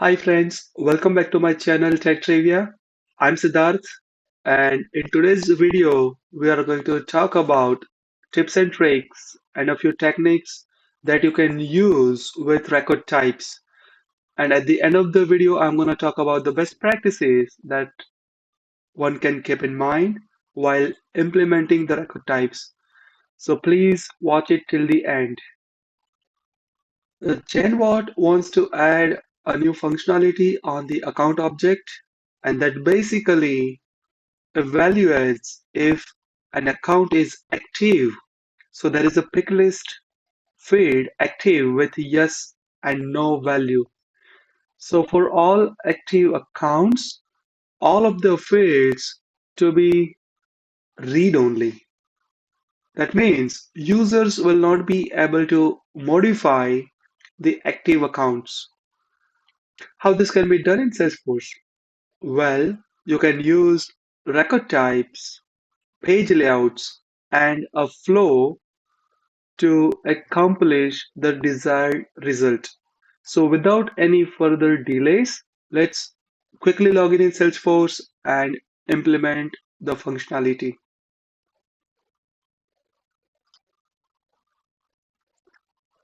Hi friends, welcome back to my channel Tech Trivia. I'm Siddharth, and in today's video we are going to talk about tips and tricks and a few techniques that you can use with record types. And at the end of the video I'm going to talk about the best practices that one can keep in mind while implementing the record types. So please watch it till the end. GenWatt wants to add a new functionality on the account object, and that basically evaluates if an account is active. So there is a pick list field active with yes and no value. So for all active accounts, all of the fields to be read only. That means users will not be able to modify the active accounts. How this can be done in Salesforce? Well, you can use record types, page layouts, and a flow to accomplish the desired result. So without any further delays, let's quickly log in Salesforce and implement the functionality.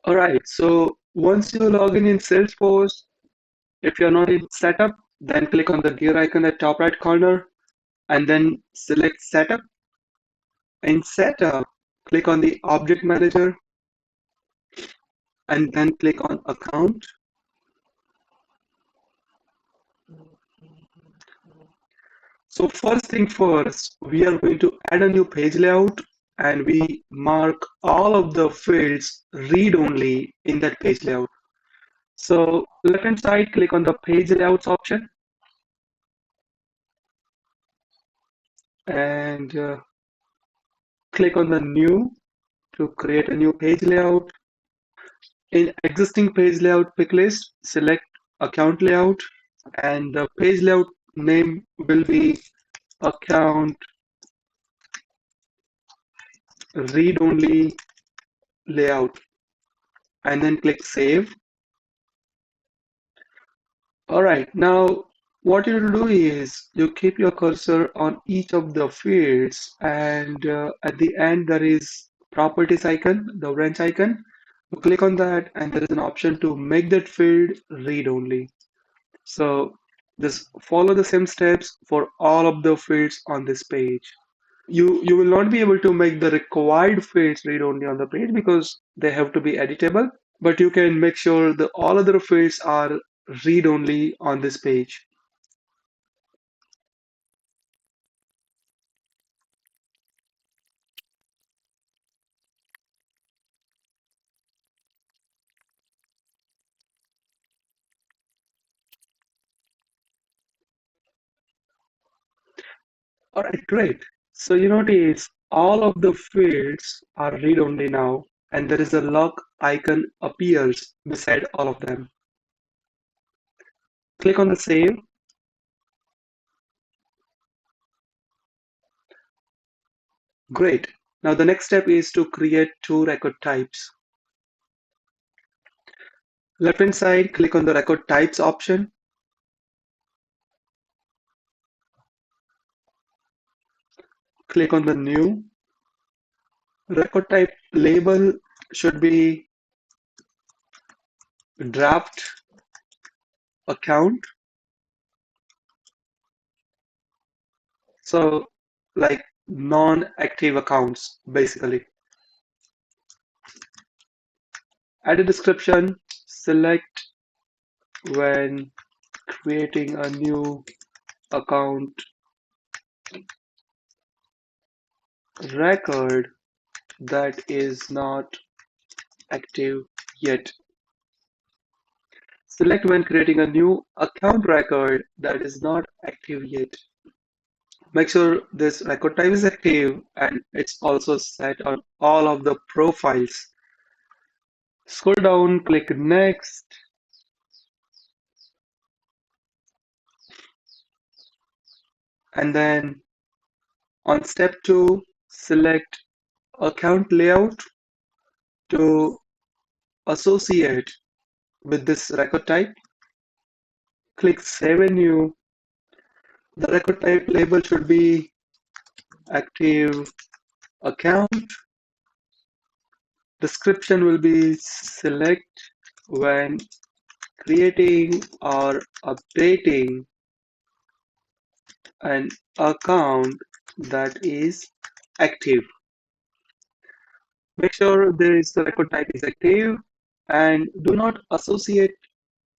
Alright, so once you log in Salesforce, if you're not in setup, then click on the gear icon at top right corner and then select setup. In setup, click on the object manager and then click on account. So first thing first, we are going to add a new page layout and we mark all of the fields read only in that page layout. So left hand side, click on the page layouts option and click on the new to create a new page layout. In existing page layout pick list, select account layout and the page layout name will be account read only layout and then click save. Alright, now what you do is you keep your cursor on each of the fields and at the end there is properties icon, the wrench icon. You click on that and there is an option to make that field read only. So just follow the same steps for all of the fields on this page. You will not be able to make the required fields read only on the page because they have to be editable, but you can make sure that all other fields are read only on this page. All right, great. So you notice all of the fields are read only now, and there is a lock icon appears beside all of them. Click on the save. Great. Now the next step is to create two record types. Left hand side, click on the record types option. Click on the new. Record type label should be draft account. So like non-active accounts, basically. Add a description, select when creating a new account record that is not active yet. Select when creating a new account record that is not active yet. Make sure this record type is active and it's also set on all of the profiles. Scroll down, click next, and then on step 2, select account layout to associate with this record type. click Save and New. The record type label should be active account. Description will be select when creating or updating an account that is active. Make sure this record type is active and do not associate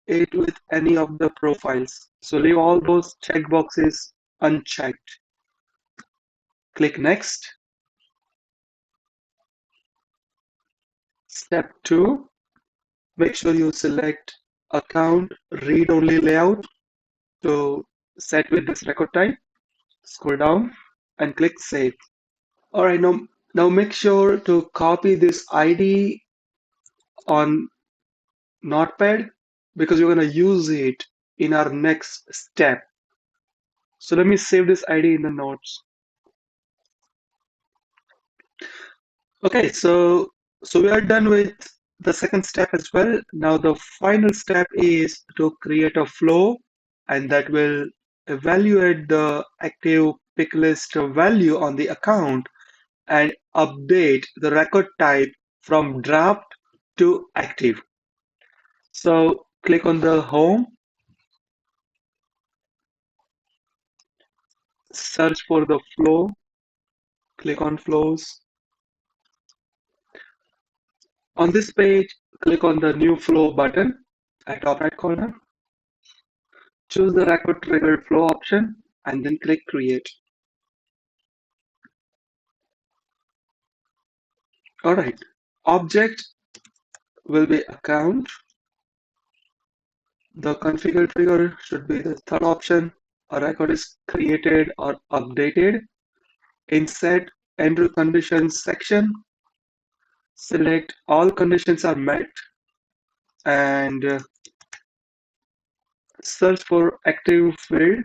it with any of the profiles. So leave all those checkboxes unchecked. Click Next. Step 2, make sure you select Account Read-Only Layout to set with this record type. Scroll down and click Save. All right, now make sure to copy this ID on Notepad because you're going to use it in our next step. So let me save this ID in the notes. Okay, so we are done with the second step as well. Now the final step is to create a flow, and that will evaluate the active pick list value on the account and update the record type from draft to active. So click on the home, search for the flow, click on flows. On this page, click on the new flow button at top right corner. Choose the record triggered flow option and then click create. Alright, object will be account. The configure trigger should be the third option. A record is created or updated. In set enter conditions section, select all conditions are met and search for active field.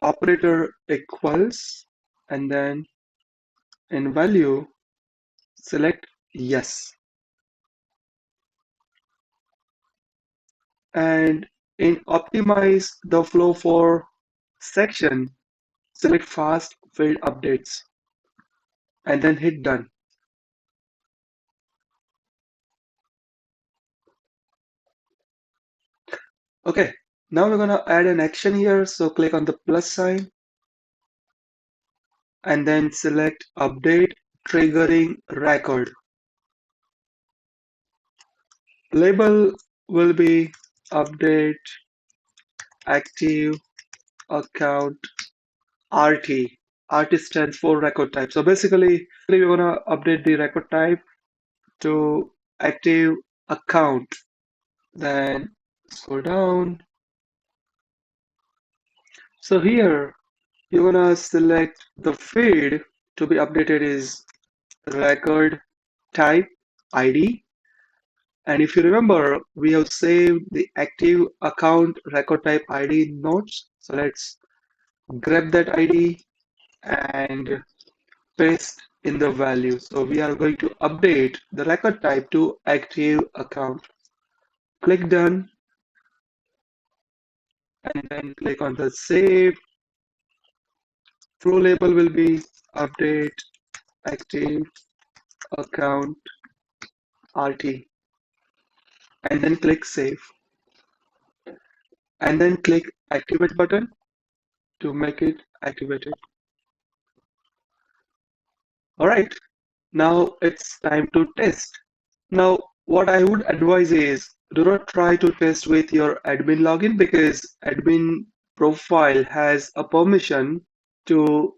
Operator equals and then in value select yes. And in optimize the flow for section, select fast field updates and then hit done. Okay, now we're gonna add an action here. So click on the plus sign and then select update triggering record. Label will be update active account RT. RT stands for record type. So basically, we're gonna update the record type to active account. Then scroll down. So here you're gonna select the field to be updated is record type ID. And if you remember, we have saved the active account record type ID in notes. So let's grab that ID and paste in the value. So we are going to update the record type to active account. Click done and then click on the save. Flow label will be update active account RT and then click save and then click activate button to make it activated. Alright, now it's time to test. Now what I would advise is do not try to test with your admin login because admin profile has a permission to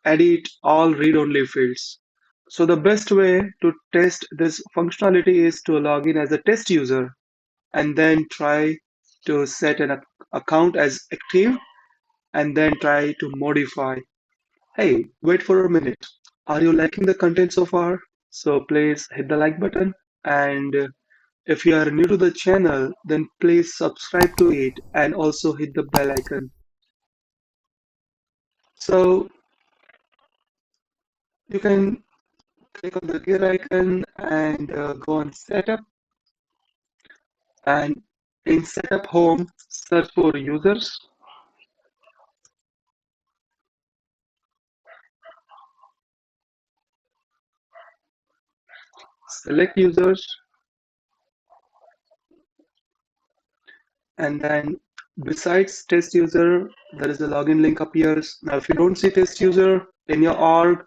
edit all read-only fields. So the best way to test this functionality is to log in as a test user and then try to set an account as active and then try to modify. Hey, wait for a minute. Are you liking the content so far? So please hit the like button and if you are new to the channel, then please subscribe to it and also hit the bell icon. So you can click on the gear icon and go on setup, and in setup home, search for users, select users, and then besides test user, there is a login link appears. Now, if you don't see test user in your org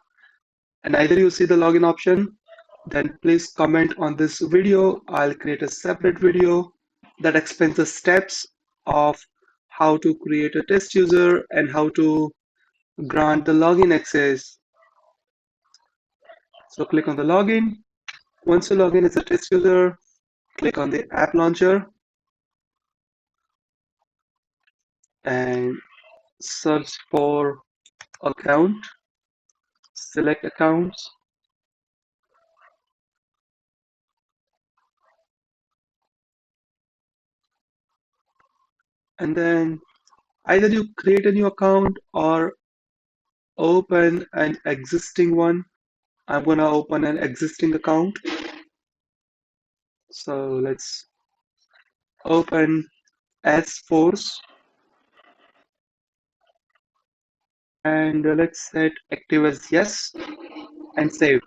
and either you see the login option, then please comment on this video. I'll create a separate video that explains the steps of how to create a test user and how to grant the login access. So click on the login. Once you log in as a test user, click on the app launcher and search for account, select accounts, and then either you create a new account or open an existing one. I'm going to open an existing account. So let's open Salesforce and let's set active as yes and save.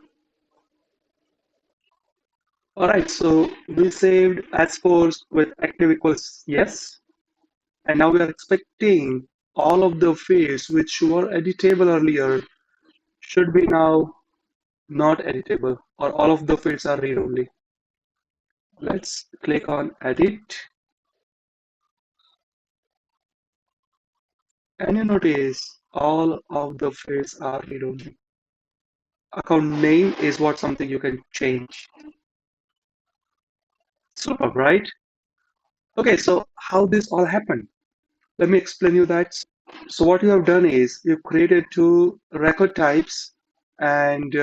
All right, so we saved Salesforce with active equals yes. And now we are expecting all of the fields which were editable earlier should be now not editable, or all of the fields are read-only. Let's click on edit, and you notice all of the fields are read-only. Account name is what something you can change. Super, right? Okay, so how this all happened? Let me explain you that. So what you have done is you've created two record types and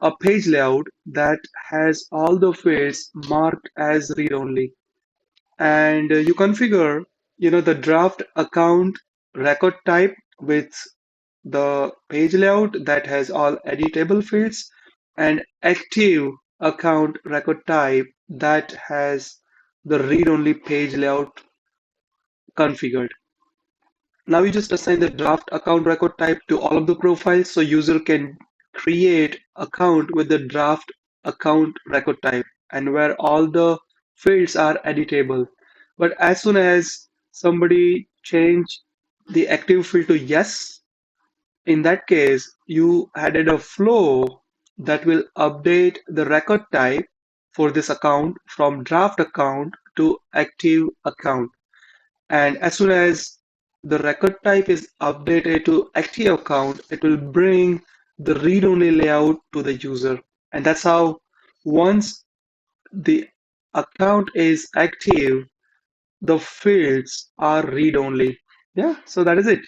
a page layout that has all the fields marked as read-only. And you configure, the draft account record type with the page layout that has all editable fields, and active account record type that has the read-only page layout configured. Now you just assign the draft account record type to all of the profiles so user can create account with the draft account record type and where all the fields are editable. But as soon as somebody change the active field to yes, in that case, you added a flow that will update the record type for this account from draft account to active account. And as soon as the record type is updated to active account, it will bring the read-only layout to the user. And that's how once the account is active, the fields are read-only. Yeah, so that is it.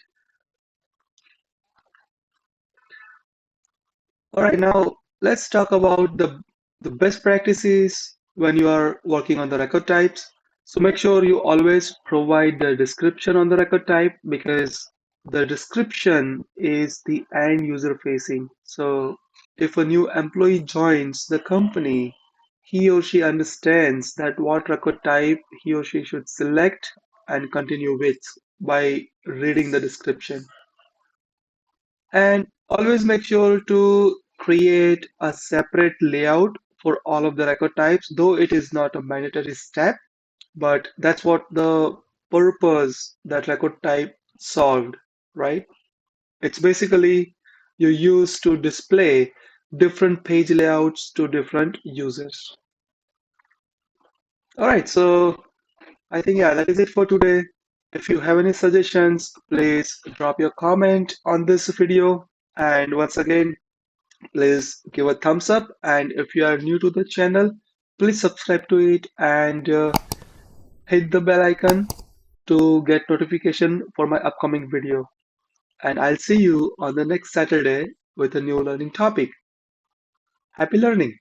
All right, now let's talk about the best practices when you are working on the record types. So make sure you always provide the description on the record type because the description is the end user facing. So if a new employee joins the company, he or she understands that what record type he or she should select and continue with by reading the description. And always make sure to create a separate layout for all of the record types, though it is not a mandatory step, but that's what the purpose that record type solved, right? It's basically you use to display different page layouts to different users. All right, so I think, yeah, that is it for today. If you have any suggestions, please drop your comment on this video. And once again, please give a thumbs up. And if you are new to the channel, please subscribe to it and hit the bell icon to get notification for my upcoming video. And I'll see you on the next Saturday with a new learning topic. Happy learning!